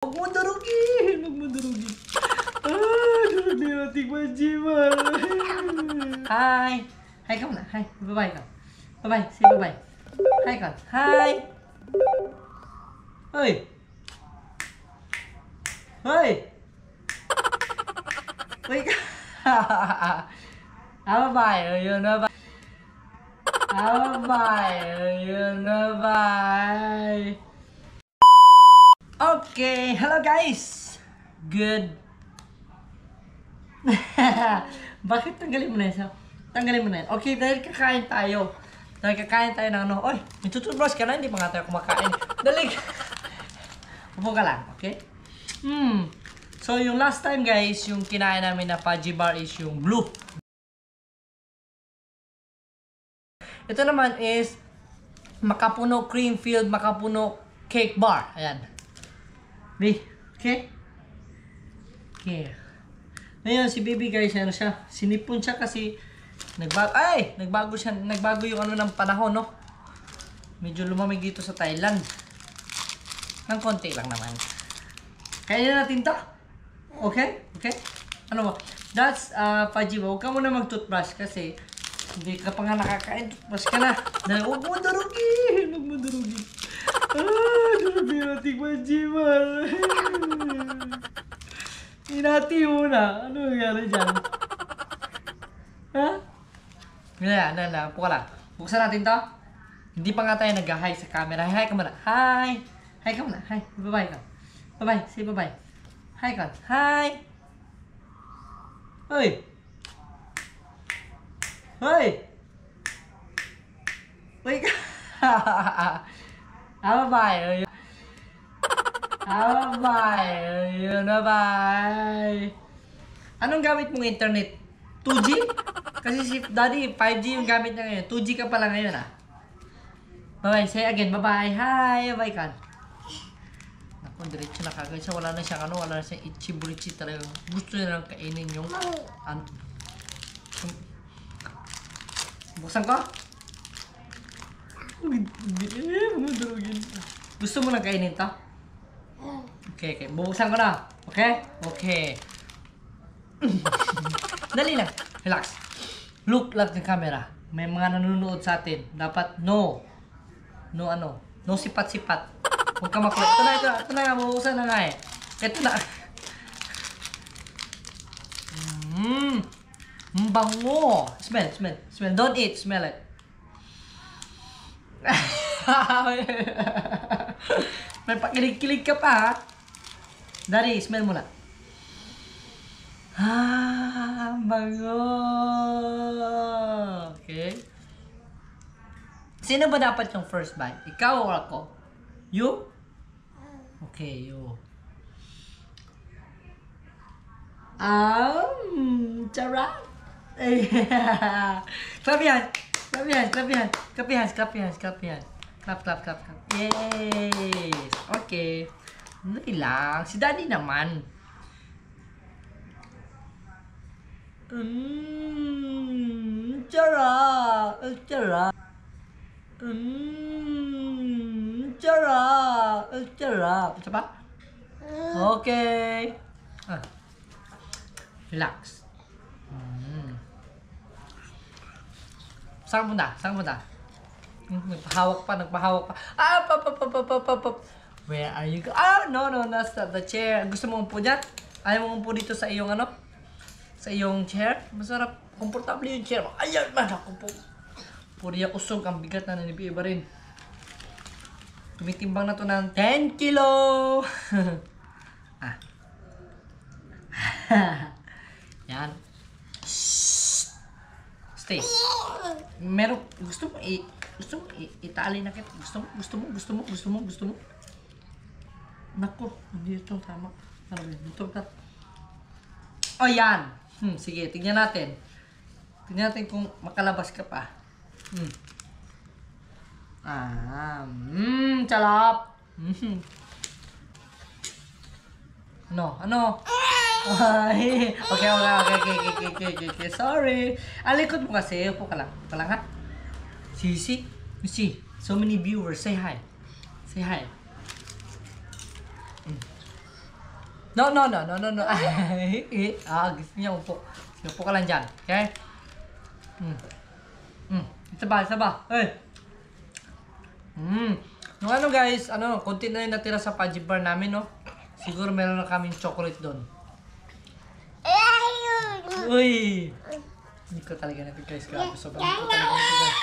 Huwag mo durugin! Huwag mo durugin! Durug na yung ating majimal! Hi! Hi ka muna! Hi! Bye-bye ka! Bye-bye! Say bye-bye! Hi ka! Hi! Hoy! Hoy! Hoy ka! Bye-bye! Ayun na ba? Bye-bye! Ayun na bye! Okay, hello guys! Good. Bakit tanggalin mo na yan? Tanggalin mo na yan. Okay, dahil kakain tayo. Dahil kakain tayo ng ano. Oy, may tutubrush ka na, hindi pa nga tayo kumakain. Dali. Upo ka lang, okay? So, yung last time guys, yung kinain namin na Fudgy Bar is yung blue. Ito naman is Makapuno Cream Filled Makapuno Cake Bar. Ayan. Okay? Okay. Ngayon, si baby guys, ano siya? Sinipon siya kasi nagbago siya. Nagbago yung ano ng panahon, no? Medyo lumamig dito sa Thailand. Nang konti lang naman. Kainin natin to. Okay? Okay? Ano ba? That's Fudgy Bar. Huwag ka muna mag-toothbrush kasi hindi ka pa nga nakakain. Toothbrush ka na. Huwag mo durugin. Huwag mo durugin. Durug na yung ating Fudgy Bar. Hinati muna. Ano nangyari dyan? Ha? Yan. Upo ka lang. Buksan natin to. Hindi pa nga tayo nag-hi sa camera. Hi ka muna. Hi! Hi ka muna. Hi. Bye-bye ka. Bye-bye. Say bye-bye. Hi ka. Hi! Hoy! Hoy! Hoy ka! Bye-bye! Bye! Ayun na bye! Anong gamit mong internet? 2G? Kasi si Daddy, 5G yung gamit niya ngayon. 2G ka pala ngayon ah. Bye-bye. Say again. Bye-bye. Hi! Bye ka. Naku, diretso na kagad siya. Wala na siyang ano. Wala na siyang itchy-burichi talaga. Gusto niya lang kainin yung buksan ko? Gusto mo lang kainin to? Okay. Bubuksan ko na. Okay? Okay. Dali lang. Relax. Look lang ng camera. May mga nanonood sa atin. Dapat no sipat-sipat. Huwag ka makulit. Ito na nga. Bubuksan na nga eh. Ito na. Bango. Smell. Don't eat. Smell it. May pakilig-kilig ka pa ha. Dari, smell mo na. Bango. Okay. Sino ba dapat yung first bite? Ikaw o ako? You? Okay, you. Charot. Clap yan. Clap yan. Clap. Yes. Okay. Dali lang. Si Daddy naman. Charot. Isa pa? Okay. Relax. Saan punta? Nagpahawak pa. Where are you? No, that's not the chair. Gusto mo umpo dyan? Ayaw mo umpo dito sa iyong ano? Sa iyong chair? Masarap. Komportable yung chair. Ayan man ako po. Puri usog. Ang bigat na nanibiba rin. Tumitimbang na to ng 10 kilo. Yan. Stay. Meron, gusto mo itali na kita. Gusto mo. Naku, hindi ito tama. Ano ba? Dito ka. Oh, yan. Sige, tingnan natin. Tingnan natin kung makalabas ka pa. Charap. Ano? Okay. Sorry. Alikot mo kasi. Upo ka lang ha. See? You see? So many viewers. Say hi. No, no, no, no, no, no. Gusto niya upo. Upo ka lang dyan. Okay? Isa ba, isa ba? Yung ano guys, konti na yung natira sa fudgy bar namin, no? Siguro meron na kaming chocolate doon. Uy! Hindi ko talaga natin guys. Grabe, sobrang hindi ko talaga natin guys.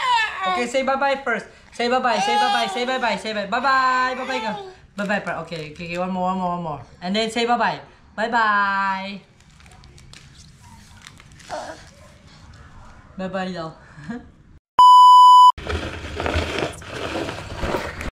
Okay, say bye-bye first. Say bye-bye, say bye-bye, say bye-bye, say bye. Bye-bye, bye-bye ka. Bye-bye pa. Okay, okay, one more, one more, one more. And then say bye-bye. Bye-bye. Bye-bye daw.